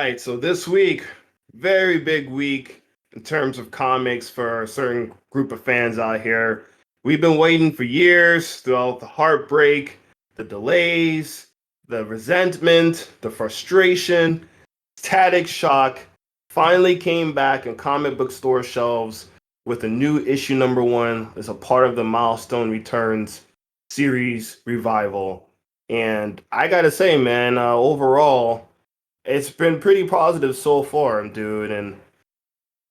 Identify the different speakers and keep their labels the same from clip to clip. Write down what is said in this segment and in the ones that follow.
Speaker 1: right, so this week, very big week in terms of comics for a certain group of fans out here. We've been waiting for years throughout the heartbreak, the delays, the resentment, the frustration. Static Shock finally came back in comic book store shelves with a new issue number one as a part of the Milestone Returns series revival. And I gotta say, man, overall, it's been pretty positive so far, dude. And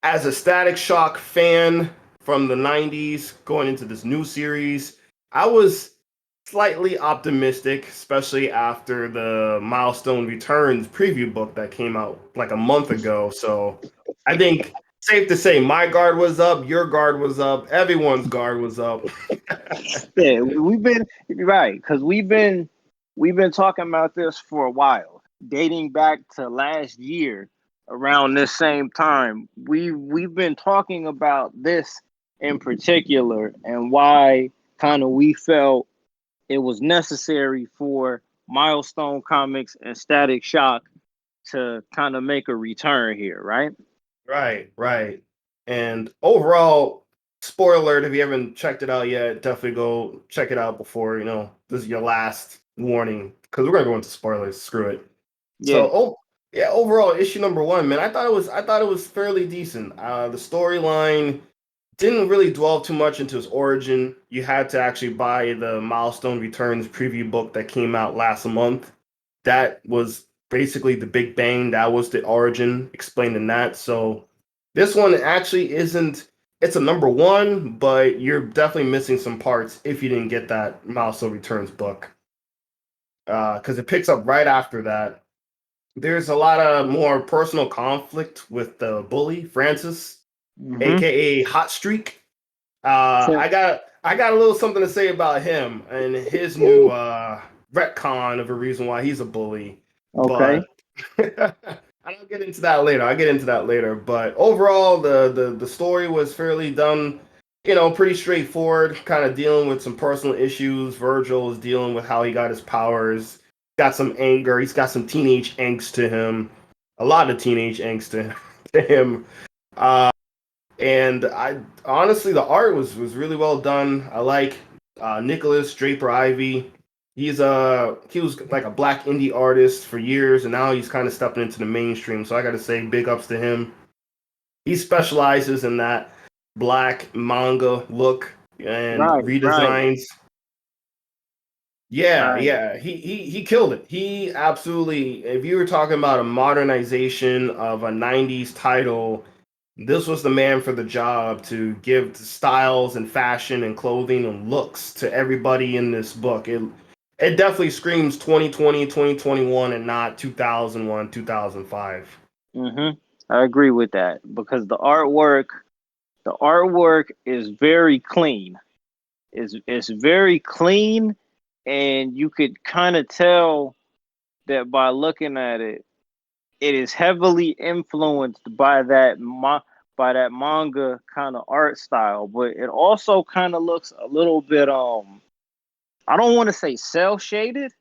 Speaker 1: as a Static Shock fan from the 90s going into this new series, I was slightly optimistic, especially after the Milestone Returns preview book that came out like a month ago. So I think safe to say my guard was up, your guard was up, everyone's guard was up.
Speaker 2: Yeah, we've been right because we've been talking about this for a while, dating back to last year around this same time. We've been talking about this in particular and why kind of we felt it was necessary for Milestone Comics and Static Shock to kind of make a return here, right?
Speaker 1: Right, right. And overall, spoiler alert, if you haven't checked it out yet, definitely go check it out before, this is your last warning. Because we're gonna go into spoilers, screw it.
Speaker 2: Yeah.
Speaker 1: So yeah, overall, issue number one, man, I thought it was fairly decent. The storyline didn't really dwell too much into his origin. You had to actually buy the Milestone Returns preview book that came out last month. That was basically the Big Bang. That was the origin, explaining that. So this one actually isn't. It's a number one, but you're definitely missing some parts if you didn't get that Milestone Returns book. Because it picks up right after that. There's a lot of more personal conflict with the bully, Francis,
Speaker 2: Mm-hmm.
Speaker 1: aka Hot Streak. I got a little something to say about him and his new retcon of a reason why he's a bully,
Speaker 2: Okay.
Speaker 1: but I'll get into that later. I'll get into that later. But overall, the story was fairly done, pretty straightforward. Kind of dealing with some personal issues. Virgil is dealing with how he got his powers. Got some anger. He's got some teenage angst to him. A lot of teenage angst to him. Uh, and I honestly, the art was really well done. I like Nicholas Draper Ivy. He was like a black indie artist for years, and now he's kind of stepping into the mainstream. So I got to say, big ups to him. He specializes in that black manga look and
Speaker 2: Right. Right.
Speaker 1: redesigns. Yeah,
Speaker 2: Right.
Speaker 1: yeah, he killed it. He absolutely. If you were talking about a modernization of a '90s title, this was the man for the job to give the styles and fashion and clothing and looks to everybody in this book. It definitely screams 2020, 2021, and not 2001, 2005.
Speaker 2: Mm-hmm. I agree with that because the artwork is very clean. It's very clean, and you could kind of tell that by looking at it. It is heavily influenced by that manga kind of art style, but it also kind of looks a little bit I don't want to say cell shaded,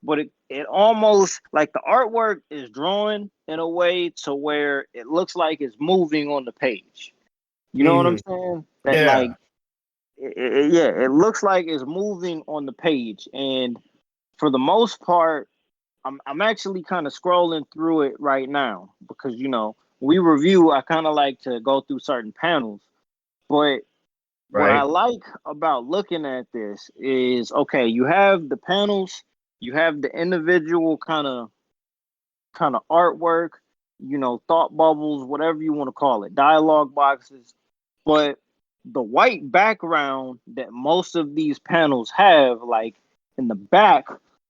Speaker 2: but it almost like the artwork is drawn in a way to where it looks like it's moving on the page. You know what I'm
Speaker 1: Hmm.
Speaker 2: saying? That like
Speaker 1: Yeah.
Speaker 2: yeah, it looks like it's moving on the page, and for the most part, I'm actually kind of scrolling through it right now because we review. I kind of like to go through certain panels, but what I
Speaker 1: Right.
Speaker 2: like about looking at this is okay. You have the panels, you have the individual kind of artwork, thought bubbles, whatever you want to call it, dialogue boxes, but the white background that most of these panels have, like in the back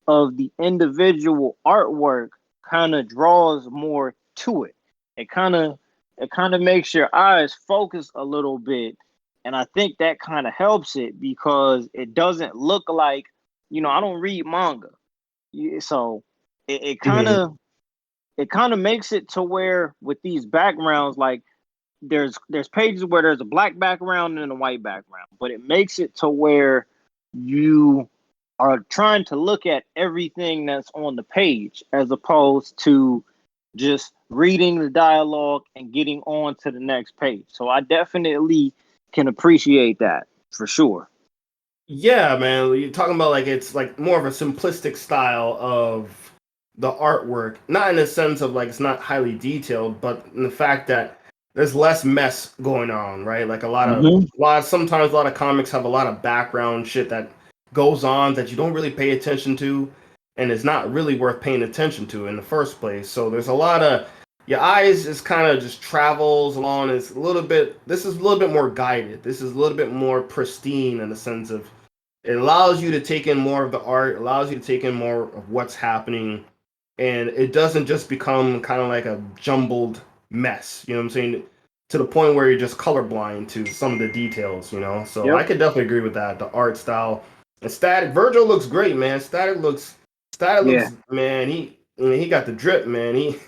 Speaker 2: of the individual artwork, kind of draws more to it. It kind of it kind of makes your eyes focus a little bit, and I think that kind of helps it because it doesn't look like I don't read manga, so it, it kind
Speaker 1: Hmm.
Speaker 2: of it kind of makes it to where with these backgrounds, like there's pages where there's a black background and a white background, but it makes it to where you are trying to look at everything that's on the page as opposed to just reading the dialogue and getting on to the next page. So I definitely can appreciate that for sure.
Speaker 1: Yeah, man. You're talking about like it's like more of a simplistic style of the artwork, not in the sense of like it's not highly detailed, but in the fact that there's less mess going on, right? Like
Speaker 2: Mm-hmm.
Speaker 1: sometimes a lot of comics have a lot of background shit that goes on that you don't really pay attention to, and it's not really worth paying attention to in the first place. So there's a lot of your eyes just kind of just travels along. It's a little bit. This is a little bit more guided. This is a little bit more pristine in the sense of it allows you to take in more of the art, allows you to take in more of what's happening, and it doesn't just become kind of like a jumbled mess. You know what I'm saying? To the point where you're just colorblind to some of the details. You know, so
Speaker 2: Yep.
Speaker 1: I could definitely agree with that. The art style and Static. Virgil looks great, man. Static
Speaker 2: Yeah.
Speaker 1: looks, man. He got the drip, man. He.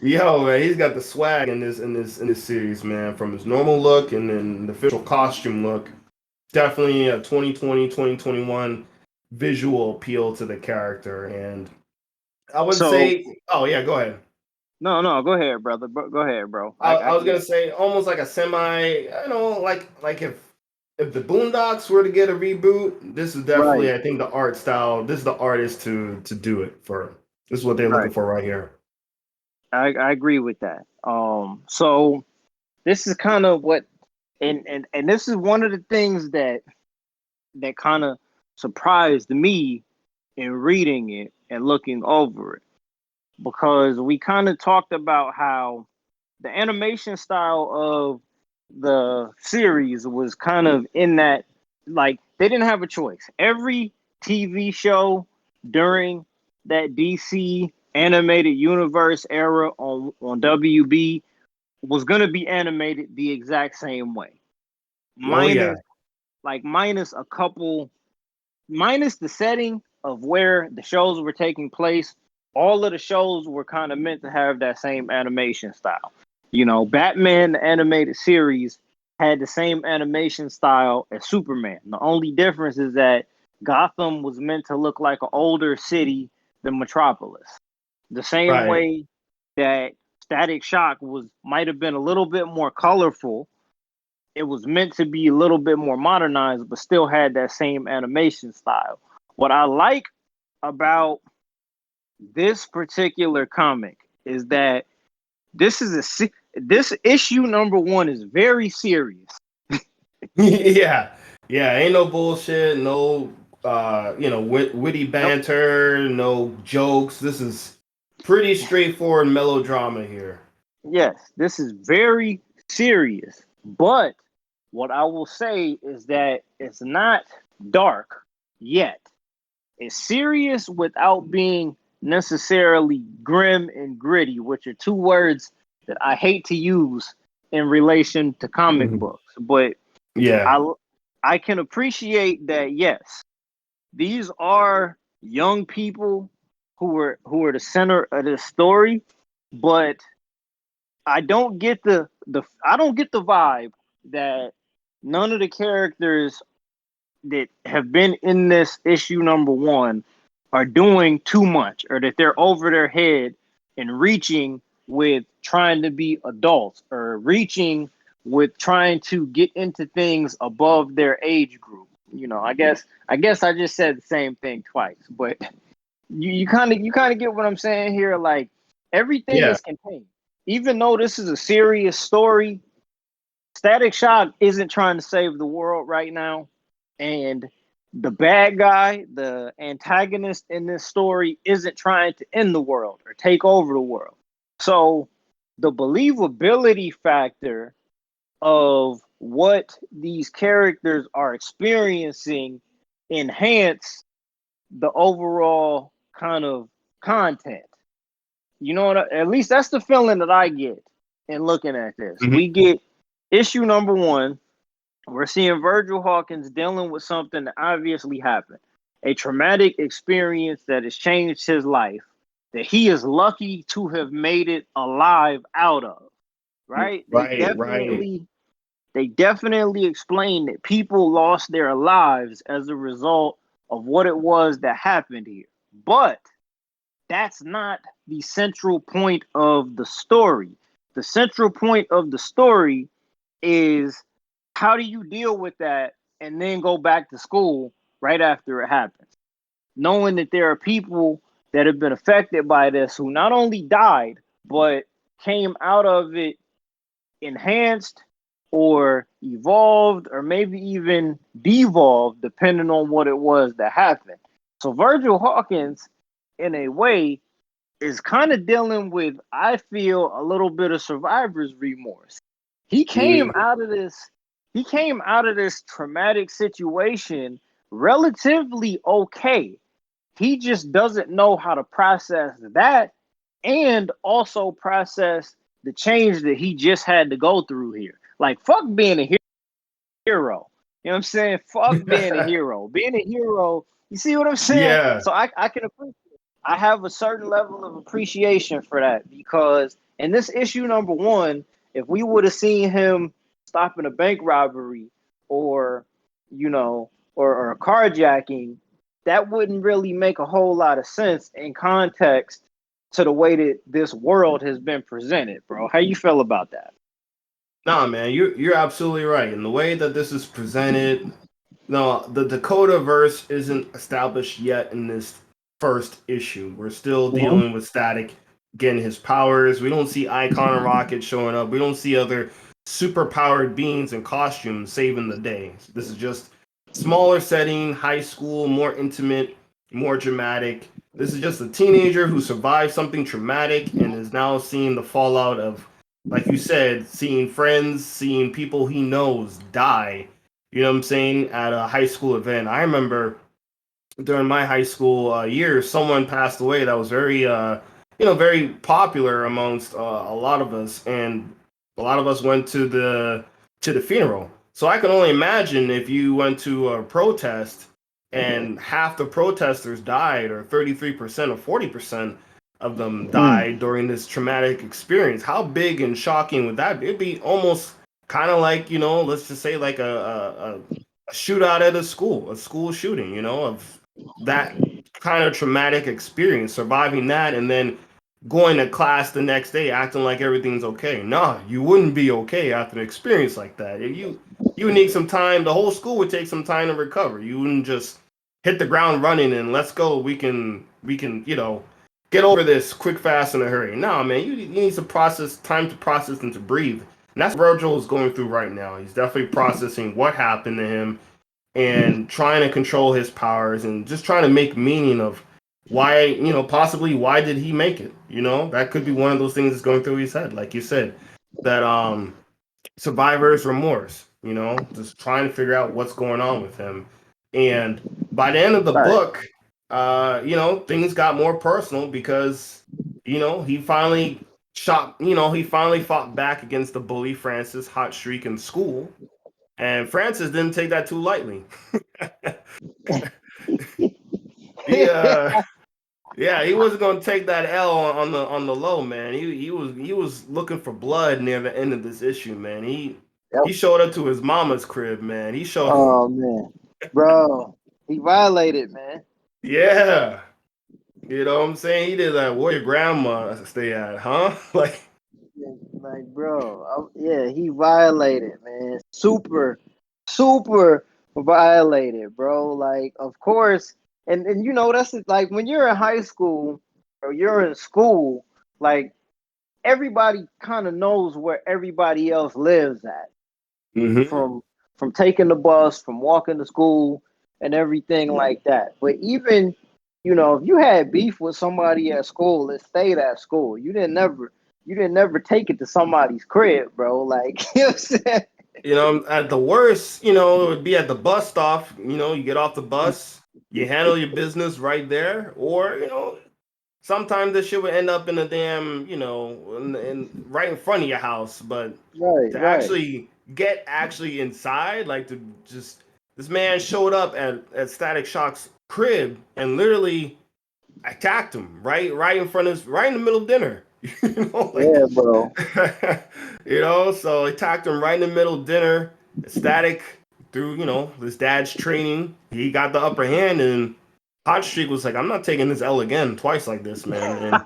Speaker 1: Yo, man, he's got the swag in this series, man. From his normal look and then the official costume look, definitely a 2020 2021 visual appeal to the character. And I would
Speaker 2: So
Speaker 1: say, oh yeah, go ahead.
Speaker 2: no, go ahead, brother. Go ahead, bro.
Speaker 1: I
Speaker 2: I
Speaker 1: was
Speaker 2: get
Speaker 1: gonna
Speaker 2: it.
Speaker 1: say almost like a semi, like if the Boondocks were to get a reboot, this is
Speaker 2: Right,
Speaker 1: definitely, I think, the art style. This is the artist to do it for. This is what they're looking
Speaker 2: right.
Speaker 1: for right here.
Speaker 2: I agree with that. So this is kind of what, and this is one of the things that kind of surprised me in reading it and looking over it, because we kind of talked about how the animation style of the series was kind of in that, like, they didn't have a choice. Every TV show during that DC animated universe era on WB was going to be animated the exact same way,
Speaker 1: Oh yeah,
Speaker 2: minus minus a couple, minus the setting of where the shows were taking place. All of the shows were kind of meant to have that same animation style. You know, Batman the animated series had the same animation style as Superman. The only difference is that Gotham was meant to look like an older city than Metropolis. The same
Speaker 1: right.
Speaker 2: way that Static Shock was might have been a little bit more colorful, it was meant to be a little bit more modernized, but still had that same animation style. What I like about this particular comic is that this issue number one is very serious.
Speaker 1: Yeah, yeah. Ain't no bullshit. No, witty
Speaker 2: Nope.
Speaker 1: banter. No jokes. This is pretty straightforward melodrama here.
Speaker 2: Yes, this is very serious. But what I will say is that it's not dark yet. It's serious without being necessarily grim and gritty, which are two words that I hate to use in relation to comic
Speaker 1: Mhm.
Speaker 2: books. But
Speaker 1: Yeah,
Speaker 2: I I can appreciate that. Yes, these are young people who are the center of the story, but I don't get the I don't get the vibe that none of the characters that have been in this issue number one are doing too much, or that they're over their head and reaching with trying to be adults, or reaching with trying to get into things above their age group. You know, I guess I just said the same thing twice, but you kind of get what I'm saying here. Like, everything
Speaker 1: yeah,
Speaker 2: is contained. Even though this is a serious story, Static Shock isn't trying to save the world right now, and the bad guy, the antagonist in this story, isn't trying to end the world or take over the world. So the believability factor of what these characters are experiencing enhance the overall kind of content. You know what? At least that's the feeling that I get in looking at this.
Speaker 1: mhm,
Speaker 2: We get issue number one. We're seeing Virgil Hawkins dealing with something that obviously happened, a traumatic experience that has changed his life, that he is lucky to have made it alive out of. Right? They
Speaker 1: right, right.
Speaker 2: definitely explain that people lost their lives as a result of what it was that happened here. But that's not the central point of the story. The central point of the story is how do you deal with that and then go back to school right after it happens, knowing that there are people that have been affected by this who not only died but came out of it enhanced or evolved or maybe even devolved depending on what it was that happened. So Virgil Hawkins, in a way, is kind of dealing with, I feel, a little bit of survivor's remorse. He came
Speaker 1: Mm,
Speaker 2: out of this, he came out of this traumatic situation relatively okay. He just doesn't know how to process that and also process the change that he just had to go through here. Like, fuck being a hero. You know what I'm saying? Fuck being a hero. Being a hero, you see what I'm saying?
Speaker 1: yeah.
Speaker 2: So I can appreciate, I have a certain level of appreciation for that because in this issue number one, if we would have seen him stopping a bank robbery or, you know, or a carjacking, that wouldn't really make a whole lot of sense in context to the way that this world has been presented, bro. How you feel about that?
Speaker 1: Nah, man, you're absolutely right. And the way that this is presented, no, the Dakota verse isn't established yet in this first issue. We're still
Speaker 2: Mhm.
Speaker 1: dealing with Static getting his powers. We don't see Icon and Rocket showing up. We don't see other super powered beings in costumes saving the day. This is just smaller setting, high school, more intimate, more dramatic. This is just a teenager who survived something traumatic and is now seeing the fallout of, like you said, seeing friends, seeing people he knows die, you know what I'm saying, at a high school event. I remember during my high school years, someone passed away that was very, very popular amongst a lot of us, and a lot of us went to the funeral. So I can only imagine if you went to a protest and half the protesters died, or 33% or 40% of them
Speaker 2: Mm.
Speaker 1: died during this traumatic experience. How big and shocking would that be? It'd be almost kind of like, let's just say like a shootout at a school shooting, of that kind of traumatic experience, surviving that, and then going to class the next day acting like everything's okay. Nah, you wouldn't be okay after an experience like that. You would need some time. The whole school would take some time to recover. You wouldn't just hit the ground running and let's go. We can get over this quick, fast, in a hurry. Nah, man, you need some time to process and to breathe. And that's what Virgil is going through right now. He's definitely processing what happened to him and trying to control his powers and just trying to make meaning of why, possibly why did he make it? That could be one of those things that's going through his head, like you said, that survivor's remorse, just trying to figure out what's going on with him. And by the end of the
Speaker 2: Right.
Speaker 1: book, things got more personal because, he finally he finally fought back against the bully Francis hot streak in school, and Francis didn't take that too lightly. he yeah, he wasn't gonna take that L on the low, man. He was looking for blood near the end of this issue, man.
Speaker 2: Yep.
Speaker 1: He showed up to his mama's crib, man. He showed
Speaker 2: Oh man, bro, he violated, man.
Speaker 1: yeah. You know what I'm saying? He did that. Where your grandma stay at, huh? Like,
Speaker 2: Like, bro, yeah, he violated, man. Super, super violated, bro. Like, of course, and that's like when you're in high school or you're in school, like everybody kind of knows where everybody else lives at.
Speaker 1: hmm
Speaker 2: From taking the bus, from walking to school, and everything like that. But even if you had beef with somebody at school, it stayed at school. You didn't never take it to somebody's crib, bro. Like you know what I'm saying?
Speaker 1: At the worst, it would be at the bus stop. You get off the bus, you handle your business right there, or sometimes this shit would end up in a damn, right in front of your house. But
Speaker 2: Right,
Speaker 1: to
Speaker 2: right.
Speaker 1: actually get inside, like to just this man showed up at Static Shock's crib and literally attacked him right in front of right in the middle of dinner. Like
Speaker 2: Yeah, bro.
Speaker 1: so attacked him right in the middle of dinner. Static through his dad's training, he got the upper hand and Hot Streak was like, I'm not taking this L again twice like this, man. And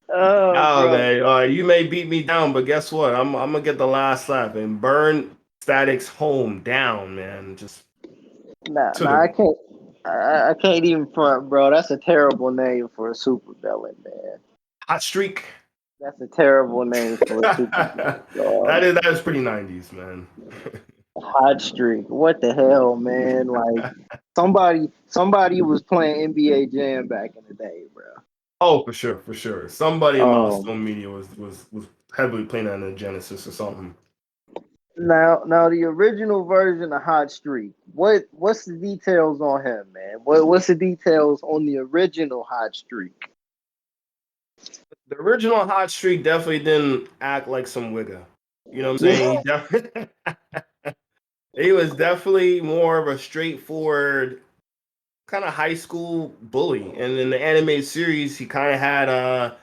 Speaker 2: Oh,
Speaker 1: oh
Speaker 2: bro.
Speaker 1: man, you may beat me down, but guess what? I'm gonna get the last slap and burn Static's home down, man. Just to
Speaker 2: Nah, I
Speaker 1: the
Speaker 2: can't. I can't even front, bro. That's a terrible name for a super villain, man.
Speaker 1: Hot Streak.
Speaker 2: That's a terrible name for a super villain, dog.
Speaker 1: That is pretty 90s, man.
Speaker 2: Hot streak. What the hell, man? Like somebody was playing NBA Jam back in the day, bro.
Speaker 1: Oh, for sure, for sure. Somebody in
Speaker 2: Um,
Speaker 1: Milestone Media was heavily playing on the Genesis or something.
Speaker 2: now the original version of Hot Streak. What's the details on him, man? What's the details on the original Hot Streak?
Speaker 1: The original Hot Streak definitely didn't act like some wigger. You know what I'm
Speaker 2: Yeah.
Speaker 1: saying? He was definitely more of a straightforward kind of high school bully. And in the animated series, he kind of had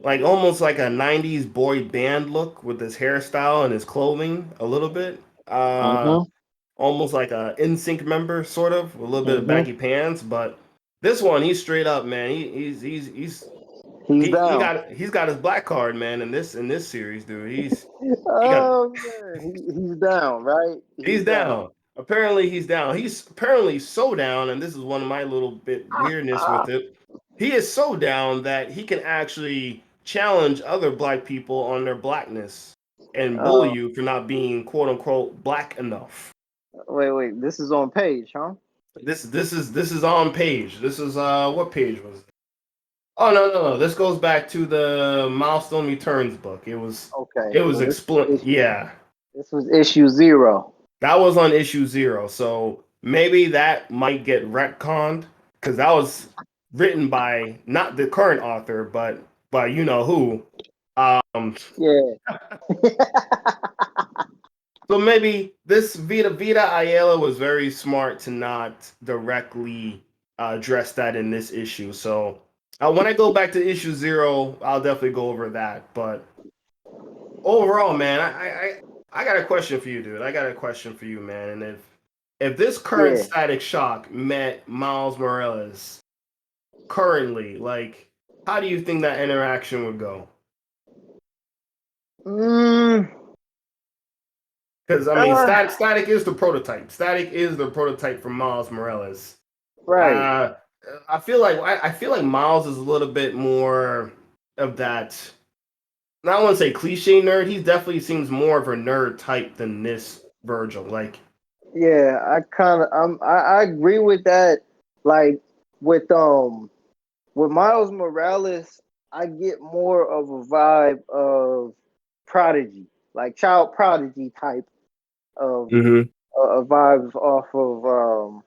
Speaker 1: like almost like a 90s boy band look with his hairstyle and his clothing a little bit.
Speaker 2: Mhm.
Speaker 1: Almost like a NSYNC member, sort of, with a little bit of
Speaker 2: Mhm.
Speaker 1: baggy pants. But this one, he's straight up, man. He's
Speaker 2: He's
Speaker 1: he
Speaker 2: down.
Speaker 1: got he's got his black card, man. In this series, dude, he got
Speaker 2: Oh man, he's down, right?
Speaker 1: he's
Speaker 2: He's down.
Speaker 1: down. Apparently, he's down. He's apparently so down, and this is one of my little bit weirdness with it. He is so down that he can actually challenge other black people on their blackness and bully
Speaker 2: Uh,
Speaker 1: you for not being quote unquote black enough.
Speaker 2: wait. This is on page, huh?
Speaker 1: This is on page. This is what page was it? Oh no. This goes back to the Milestone Returns book. It was
Speaker 2: Okay,
Speaker 1: it was
Speaker 2: so
Speaker 1: explain yeah.
Speaker 2: this was issue 0.
Speaker 1: That was on issue 0. So maybe that might get retconned because that was written by not the current author, but by you know who.
Speaker 2: Yeah.
Speaker 1: So maybe this Vita Ayala was very smart to not directly address that in this issue. So when I go back to issue 0, I'll definitely go over that. But overall, man, I got a question for you, dude. I got a question for you, man. And if this current
Speaker 2: Yeah.
Speaker 1: Static Shock met Miles Morales currently, like, how do you think that interaction would go?
Speaker 2: Mm,
Speaker 1: Because I mean,
Speaker 2: uh,
Speaker 1: Static is the prototype. Static is the prototype for Miles Morales.
Speaker 2: right.
Speaker 1: Uh, I feel like Miles is a little bit more of that. I don't want to say cliche nerd. He definitely seems more of a nerd type than this Virgil. Like,
Speaker 2: Yeah, I agree with that. Like with with Miles Morales, I get more of a vibe of prodigy, like child prodigy type of
Speaker 1: hmm
Speaker 2: vibes off of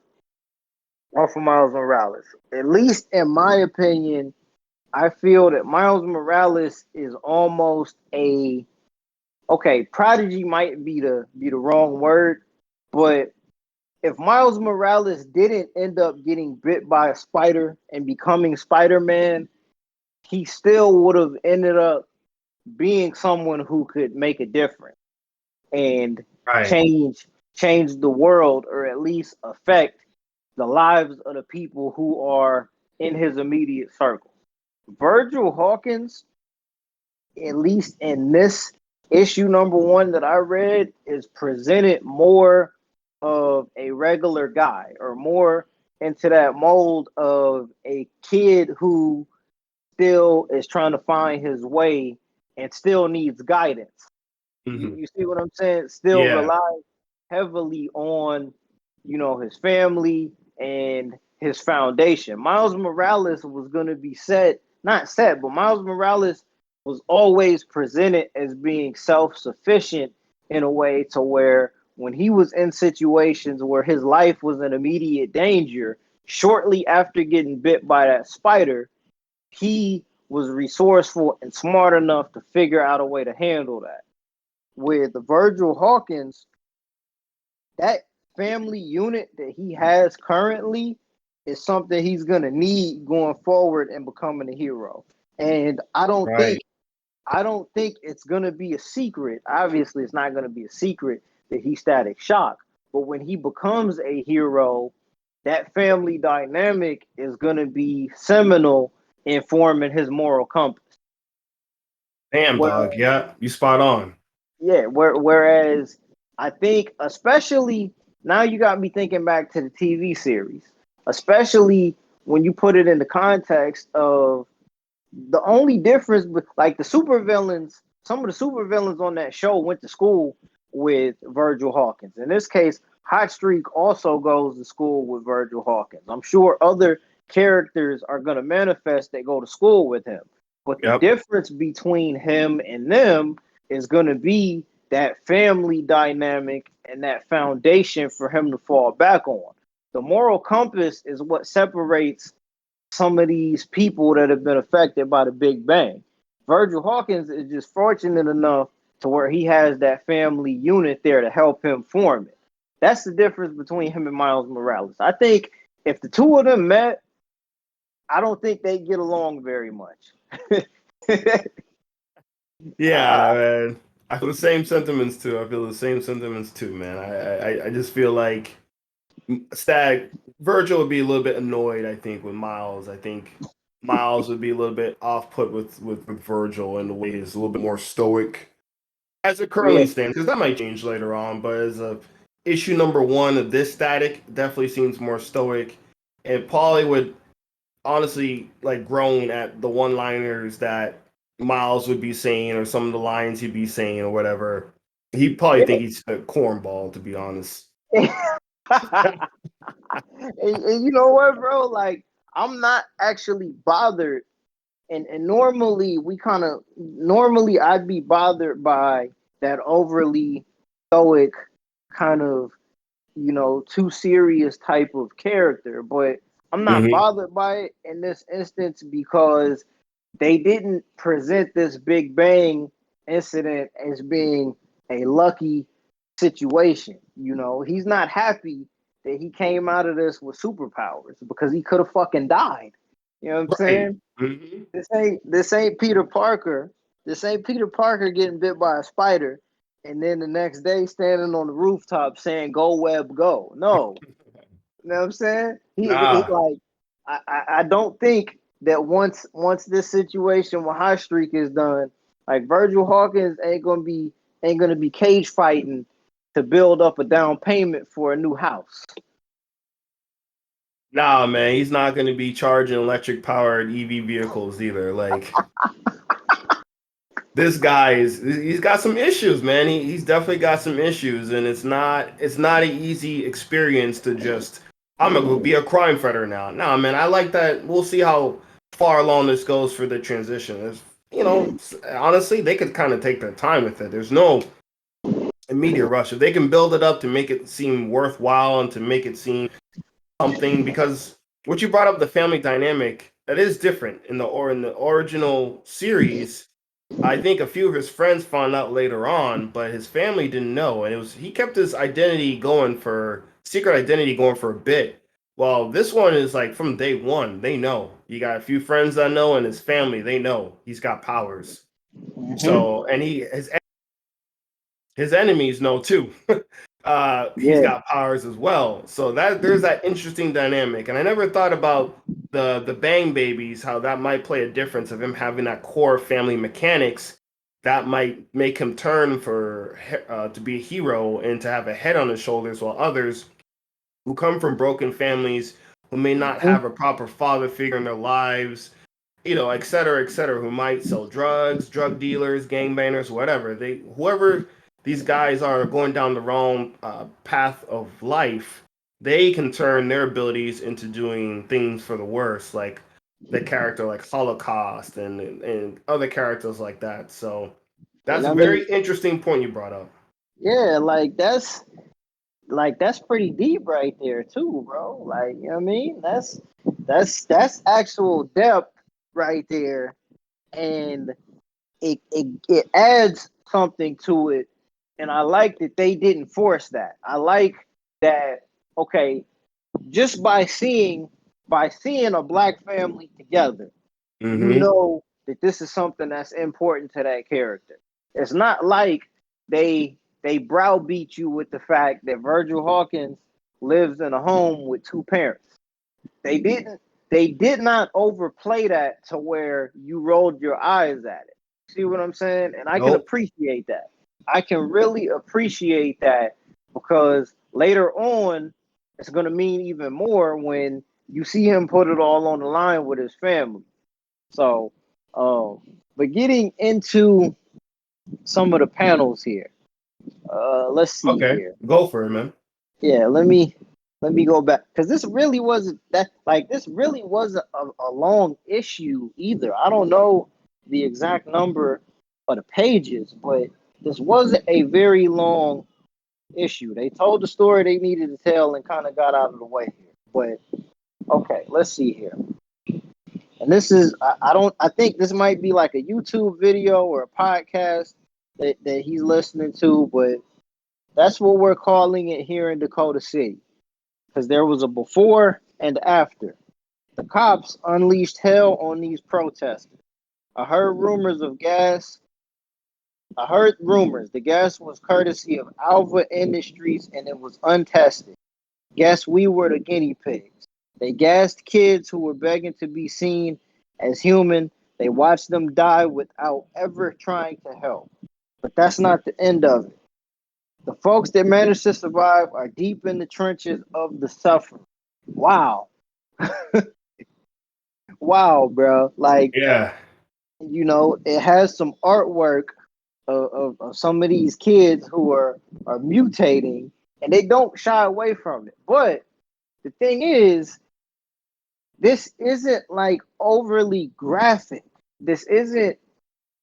Speaker 2: Miles Morales. At least in my opinion, I feel that Miles Morales is almost a okay. Prodigy might be the wrong word, but if Miles Morales didn't end up getting bit by a spider and becoming Spider Man, he still would have ended up being someone who could make a difference and
Speaker 1: right.
Speaker 2: change the world or at least affect the lives of the people who are in his immediate circle. Virgil Hawkins, at least in this issue number 1 that I read, is presented more of a regular guy or more into that mold of a kid who still is trying to find his way and still needs guidance.
Speaker 1: hmm
Speaker 2: You see what I'm saying? Still
Speaker 1: Yeah.
Speaker 2: relies heavily on, his family and his foundation. Miles Morales was going to be not set, but Miles Morales was always presented as being self-sufficient in a way to where when he was in situations where his life was in immediate danger, shortly after getting bit by that spider, he was resourceful and smart enough to figure out a way to handle that. With Virgil Hawkins, that family unit that he has currently is something he's gonna need going forward and becoming a hero. And
Speaker 1: Right.
Speaker 2: I don't think it's gonna be a secret. Obviously, it's not gonna be a secret that he's Static Shock. But when he becomes a hero, that family dynamic is going to be seminal in forming his moral compass.
Speaker 1: Damn, dog. Yeah, you spot on.
Speaker 2: Yeah, whereas I think, especially now, you got me thinking back to the TV series, especially when you put it in the context of the only difference with like the supervillains. Some of the supervillains on that show went to school with Virgil Hawkins. In this case, Hot Streak also goes to school with Virgil Hawkins. I'm sure other characters are going to manifest that go to school with him. But the
Speaker 1: Yep.
Speaker 2: difference between him and them is going to be that family dynamic and that foundation for him to fall back on. The moral compass is what separates some of these people that have been affected by the Big Bang. Virgil Hawkins is just fortunate enough to where he has that family unit there to help him form it. That's the difference between him and Miles Morales. I think if the two of them met, I don't think they get along very much.
Speaker 1: Yeah, man. I feel the same sentiments too. I feel the same sentiments too, man. I just feel like Stag Virgil would be a little bit annoyed, I think, with Miles. I think Miles would be a little bit off put with Virgil in the way he's a little bit more stoic as it
Speaker 2: Yeah,
Speaker 1: currently stands, because that might change later on. But as a issue number one of this static, definitely seems more stoic. And Paulie would honestly like groan at the one liners that Miles would be saying or some of the lines he'd be saying or whatever. He'd probably think he's a cornball, to be honest.
Speaker 2: yeah. And you know what, bro? Like, I'm not actually bothered. And normally normally I'd be bothered by that overly stoic kind of, too serious type of character. But I'm not
Speaker 1: Mm-hmm.
Speaker 2: bothered by it in this instance because they didn't present this Big Bang incident as being a lucky situation. He's not happy that he came out of this with superpowers because he could have fucking died. You know what I'm
Speaker 1: Right.
Speaker 2: saying?
Speaker 1: Mm-hmm.
Speaker 2: This ain't Peter Parker. This ain't Peter Parker getting bit by a spider and then the next day standing on the rooftop saying "Go Web, go." No, you know what I'm saying? He
Speaker 1: Nah.
Speaker 2: like I don't think that once this situation with High Streak is done, like Virgil Hawkins ain't gonna be cage fighting to build up a down payment for a new house.
Speaker 1: Nah, man, he's not going to be charging electric powered EV vehicles either. Like, this guy he's got some issues, man. He's definitely got some issues, and it's not an easy experience to just I'm gonna go be a crime fighter now. Nah, man, I like that. We'll see how far along this goes for the transition. Honestly, they could kind of take their time with it. There's no immediate rush. If they can build it up to make it seem worthwhile and to make it seem something, because what you brought up, the family dynamic, that is different in the original series. I think a few of his friends found out later on, but his family didn't know, and he kept his secret identity going for a bit. Well, this one is like from day one, they know. You got a few friends that know, and his family, they know he's got powers.
Speaker 2: Mm-hmm.
Speaker 1: So, and his enemies know too. He's
Speaker 2: Yeah,
Speaker 1: got powers as well. So that there's that interesting dynamic. And I never thought about the Bang Babies, how that might play a difference of him having that core family mechanics that might make him turn for to be a hero and to have a head on his shoulders, while others who come from broken families who may not
Speaker 2: mm-hmm.
Speaker 1: have a proper father figure in their lives, et cetera, who might sell drugs, drug dealers, gangbangers, whatever. Whoever these guys are going down the wrong path of life, they can turn their abilities into doing things for the worse, like the character like Holocaust and other characters like that. So
Speaker 2: And
Speaker 1: that's a
Speaker 2: I mean,
Speaker 1: very interesting point you brought up.
Speaker 2: yeah, like that's pretty deep right there too, bro. Like, you know what I mean? That's actual depth right there. And it adds something to it. And I like that they didn't force that. I like that, okay, just by seeing a black family together, you
Speaker 1: Mm-hmm.
Speaker 2: know that this is something that's important to that character. It's not like they browbeat you with the fact that Virgil Hawkins lives in a home with two parents. They did not overplay that to where you rolled your eyes at it. See what I'm saying? And I can
Speaker 1: Nope.
Speaker 2: appreciate that. I can really appreciate that because later on it's going to mean even more when you see him put it all on the line with his family. So, but getting into some of the panels here, let's see
Speaker 1: Okay.
Speaker 2: here.
Speaker 1: Go for it, man.
Speaker 2: Yeah, let me go back because this really wasn't that like this really wasn't a long issue either. I don't know the exact number of the pages, but this wasn't a very long issue. They told the story they needed to tell and kind of got out of the way here. But okay, let's see here. And this is I think this might be like a YouTube video or a podcast that he's listening to, but that's what we're calling it here in Dakota City. Because there was a before and after. The cops unleashed hell on these protesters. I heard rumors of gas. I heard rumors. The gas was courtesy of Alva Industries and it was untested. Guess we were the guinea pigs. They gassed kids who were begging to be seen as human. They watched them die without ever trying to help. But that's not the end of it. The folks that managed to survive are deep in the trenches of the suffering. Wow. Wow, bro. Like,
Speaker 1: Yeah.
Speaker 2: it has some artwork of some of these kids who are mutating and they don't shy away from it. But the thing is, this isn't like overly graphic. This isn't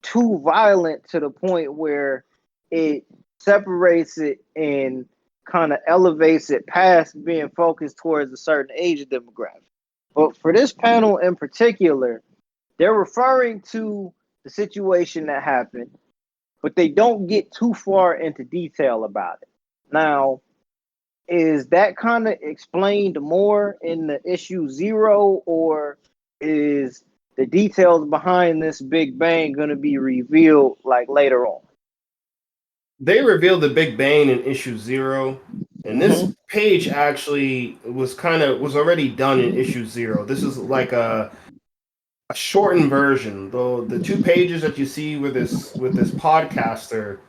Speaker 2: too violent to the point where it separates it and kind of elevates it past being focused towards a certain age demographic. But for this panel in particular, they're referring to the situation that happened, but they don't get too far into detail about it. Now, is that kind of explained more in the issue 0, or is the details behind this Big Bang going to be revealed like later on?
Speaker 1: They revealed the Big Bang in issue 0, and this page actually was already done in issue 0. This is like a shortened version. Though the 2 pages that you see with this podcaster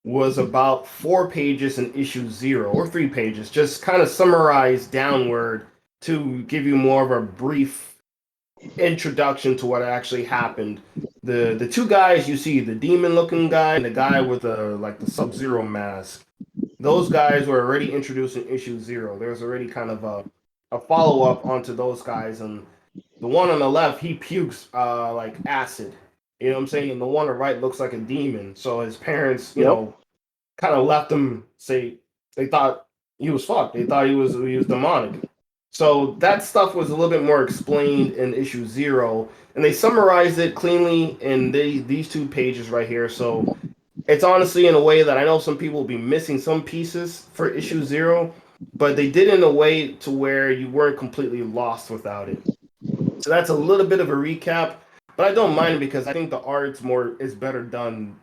Speaker 1: was about 4 pages in issue 0, or 3 pages, just kind of summarized downward to give you more of a brief introduction to what actually happened. The two guys you see, the demon looking guy and the guy with the Sub-Zero mask, those guys were already introduced in issue 0. There's already kind of a follow up onto those guys, and the one on the left, he pukes like acid. You know what I'm saying? And the one on the right looks like a demon. So his parents,
Speaker 2: Yep.
Speaker 1: kind of left him. Say they thought he was fucked. They thought he was demonic. So that stuff was a little bit more explained in issue 0, and they summarized it cleanly in these 2 pages right here. So it's honestly in a way that I know some people will be missing some pieces for issue 0, but they did it in a way to where you weren't completely lost without it. So that's a little bit of a recap, but I don't mind it because I think the art's is better done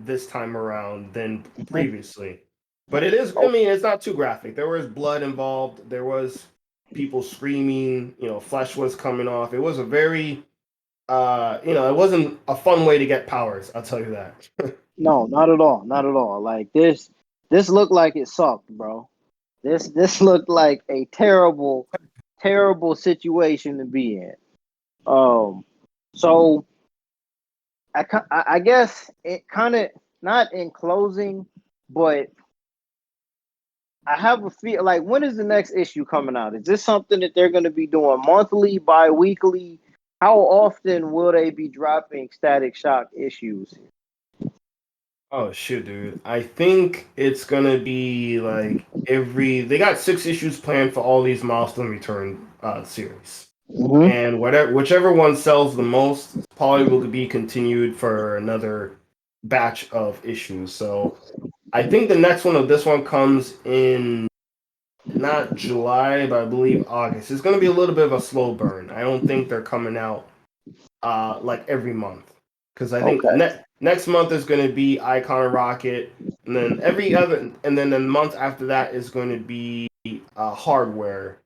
Speaker 1: this time around than previously. But it is, I mean, it's not too graphic. There was blood involved. There was people screaming. Flesh was coming off. It was a very, it wasn't a fun way to get powers. I'll tell you that.
Speaker 2: No, not at all. Not at all. Like this looked like it sucked, bro. This looked like a terrible, terrible situation to be in. So I guess it kind of not in closing, but I have a feel like when is the next issue coming out? Is this something that they're going to be doing monthly, bi-weekly? How often will they be dropping Static Shock issues?
Speaker 1: Oh shoot, dude! I think it's gonna be like they got 6 issues planned for all these milestone return series.
Speaker 2: Mm-hmm.
Speaker 1: And whichever one sells the most probably will be continued for another batch of issues. So I think the next one of this one comes in not July, but I believe August. It's going to be a little bit of a slow burn. I don't think they're coming out like every month, because I think
Speaker 2: Okay.
Speaker 1: next month is going to be Icon Rocket, and then and then the month after that is going to be hardware.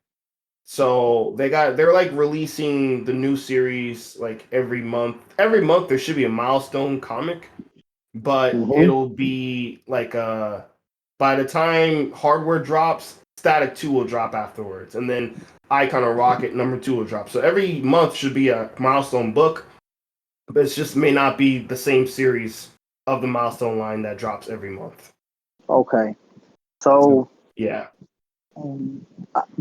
Speaker 1: So they're like releasing the new series like every month. Every month there should be a milestone comic, but
Speaker 2: Mm-hmm.
Speaker 1: it'll be like by the time hardware drops, Static 2 will drop afterwards, and then Icon of Rocket #2 will drop. So every month should be a milestone book, but it just may not be the same series of the milestone line that drops every month.
Speaker 2: Okay.
Speaker 1: So
Speaker 2: So
Speaker 1: yeah.
Speaker 2: um,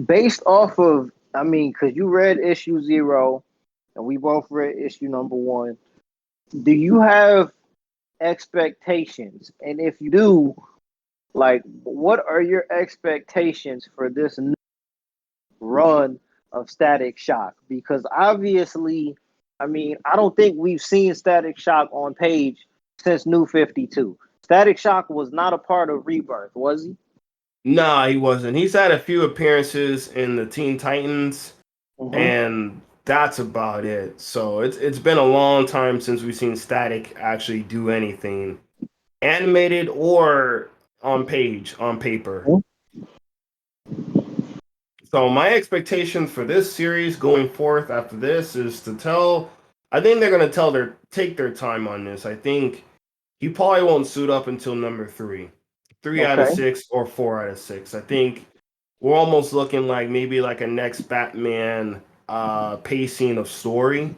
Speaker 2: based off of, I mean, because you read issue 0 and we both read issue number 1, do you have expectations? And if you do, like, what are your expectations for this new run of Static Shock? Because obviously, I mean, I don't think we've seen Static Shock on page since New 52. Static Shock was not a part of Rebirth, was he?
Speaker 1: Nah, he wasn't. He's had a few appearances in the Teen Titans,
Speaker 2: Mm-hmm.
Speaker 1: and that's about it. So it's been a long time since we've seen Static actually do anything animated or on page, on paper. So my expectations for this series going forth after this is to tell. I think they're gonna take their time on this. I think he probably won't suit up until #3, 3 out of
Speaker 2: Okay.
Speaker 1: 6 or 4 out of 6. I think we're almost looking like maybe like a next Batman pacing of story.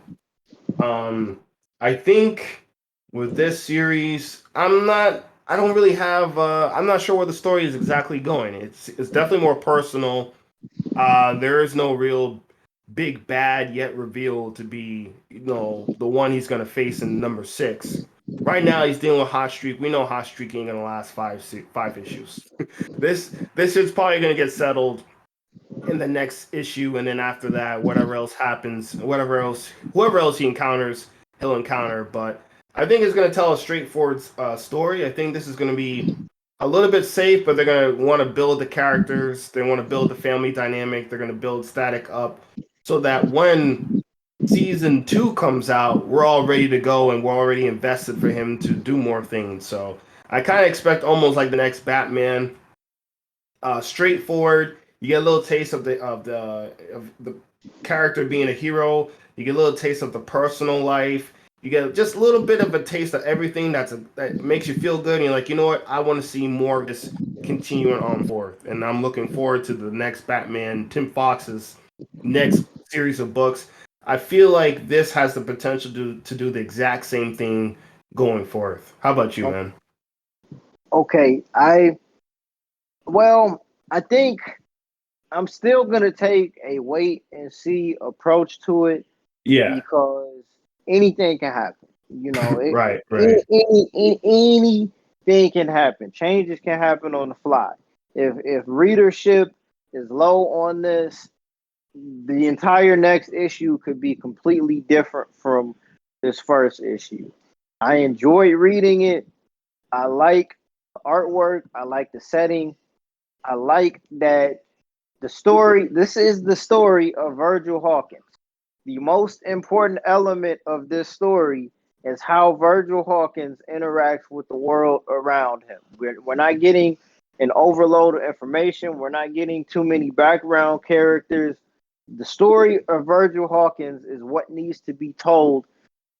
Speaker 1: Um, I think with this series, I don't really have. I'm not sure where the story is exactly going. It's definitely more personal. There is no real big bad yet revealed to be, the one he's gonna face in #6. Right now, he's dealing with Hot Streak. We know Hot Streak ain't gonna last five issues. This is probably gonna get settled in the next issue, and then after that, whatever else happens, whoever else he encounters, he'll encounter. But I think it's gonna tell a straightforward story. I think this is gonna be a little bit safe, but they're gonna want to build the characters. They want to build the family dynamic. They're gonna build Static up so that when season 2 comes out, we're all ready to go and we're already invested for him to do more things. So I kind of expect almost like the next Batman, straightforward. You get a little taste of the character being a hero. You get a little taste of the personal life. You get just a little bit of a taste of everything that makes you feel good. And you're like, you know what? I want to see more of this continuing on forth. And I'm looking forward to the next Batman, Tim Fox's next series of books. I feel like this has the potential to do the exact same thing going forth. How about you, man?
Speaker 2: Okay. I think I'm still gonna take a wait and see approach to it
Speaker 1: Yeah.
Speaker 2: because anything can happen. You know,
Speaker 1: Right. Right.
Speaker 2: anything can happen. Changes can happen on the fly. If readership is low on this, the entire next issue could be completely different from this first issue. I enjoy reading it. I like the artwork. I like the setting. I like that the story. This is the story of Virgil Hawkins. The most important element of this story is how Virgil Hawkins interacts with the world around him. We're not getting an overload of information. We're not getting too many background characters. The story of Virgil Hawkins is what needs to be told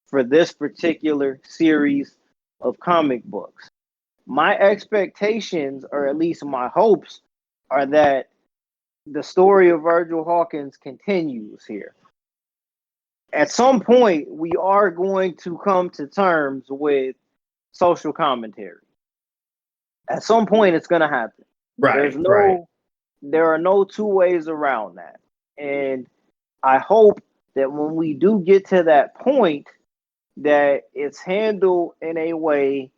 Speaker 2: for this particular series of comic books. My expectations, or at least my hopes, are that the story of Virgil Hawkins continues here. At some point, we are going to come to terms with social commentary. At some point, it's going to happen. There's
Speaker 1: Right. Right.
Speaker 2: no, there are no two ways around that. And I hope that when we do get to that point, that it's handled in a way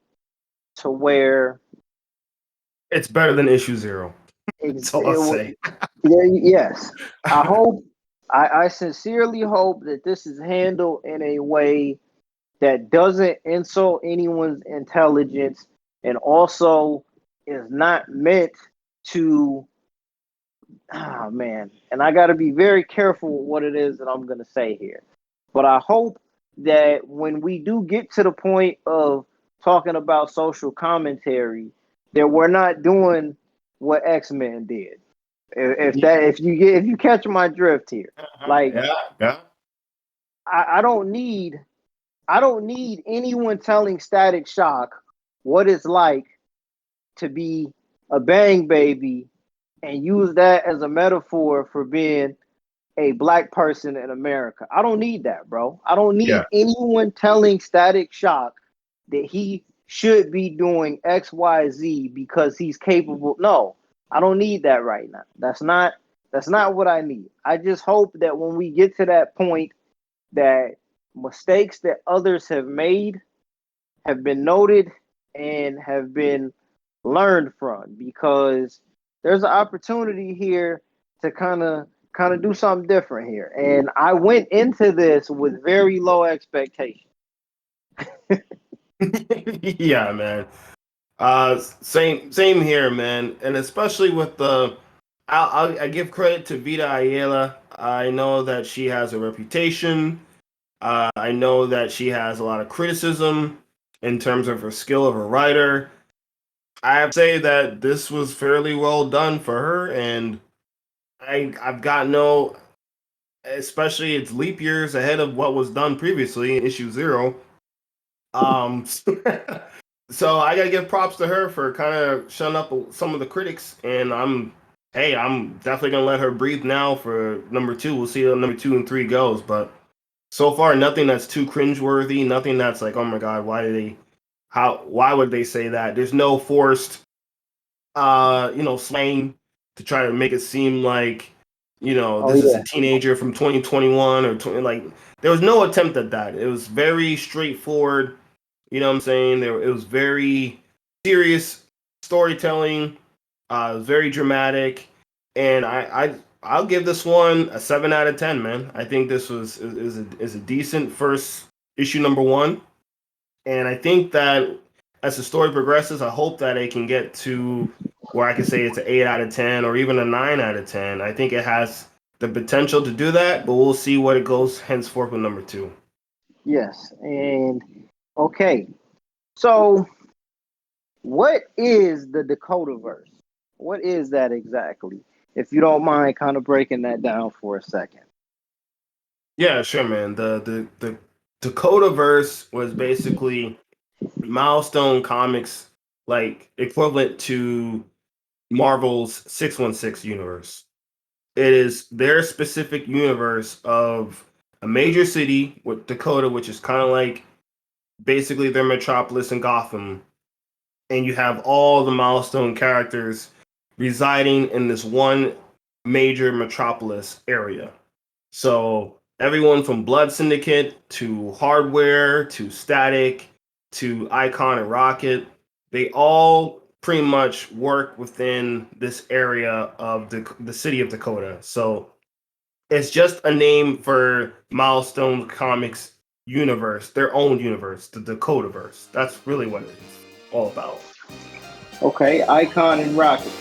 Speaker 2: to where
Speaker 1: It's better than issue 0.
Speaker 2: it,
Speaker 1: That's all I'll
Speaker 2: it
Speaker 1: say.
Speaker 2: yes, I hope, I sincerely hope that this is handled in a way that doesn't insult anyone's intelligence and also is not meant to, ah man, and I got to be very careful with what it is that I'm going to say here. But I hope that when we do get to the point of talking about social commentary, that we're not doing what X-Men did. If you catch my drift here, like
Speaker 1: Yeah.
Speaker 2: I don't need anyone telling Static Shock what it's like to be a bang baby and use that as a metaphor for being a black person in America. I don't need that, bro. I don't
Speaker 1: Yeah.
Speaker 2: need anyone telling Static Shock that he should be doing XYZ because he's capable. No, I don't need that right now. That's not what I need. I just hope that when we get to that point that mistakes that others have made have been noted and have been learned from, because there's an opportunity here to kind of do something different here. And I went into this with very low expectations.
Speaker 1: Yeah, man. Same here, man. And especially with I give credit to Vita Ayala. I know that she has a reputation. I know that she has a lot of criticism in terms of her skill of a writer. I have to say that this was fairly well done for her, and I've got no, especially it's leap years ahead of what was done previously in issue 0. So I gotta give props to her for kind of shutting up some of the critics, and I'm definitely gonna let her breathe now for number 2. We'll see how number 2 and 3 goes, but so far nothing that's too cringeworthy, nothing that's like, oh my god, why would they say that? There's no forced slang to try to make it seem like,
Speaker 2: Oh
Speaker 1: this is
Speaker 2: yeah.
Speaker 1: a teenager from 2021 or 20, like there was no attempt at that. It was very straightforward. You know what I'm saying? It was very serious storytelling. It was very dramatic, and I'll give this one a 7 out of 10, man. I think this is a decent first issue number 1, and I think that as the story progresses, I hope that it can get to where I can say it's an 8 out of 10 or even a 9 out of 10. I think it has the potential to do that, but we'll see what it goes henceforth with number 2.
Speaker 2: Yes. And okay. So what is the Dakota verse? What is that exactly? If you don't mind kind of breaking that down for a second.
Speaker 1: Yeah, sure, man. The Dakota verse was basically Milestone Comics, like equivalent to Marvel's 616 universe. It is their specific universe of a major city with Dakota, which is kind of like basically their metropolis in Gotham, and you have all the Milestone characters residing in this one major metropolis area. So everyone from Blood Syndicate to Hardware to Static to Icon and Rocket, they all pretty much work within this area of the city of Dakota. So it's just a name for Milestone Comics universe, their own universe, the Dakotaverse. That's really what it's all about.
Speaker 2: Okay, Icon and Rocket.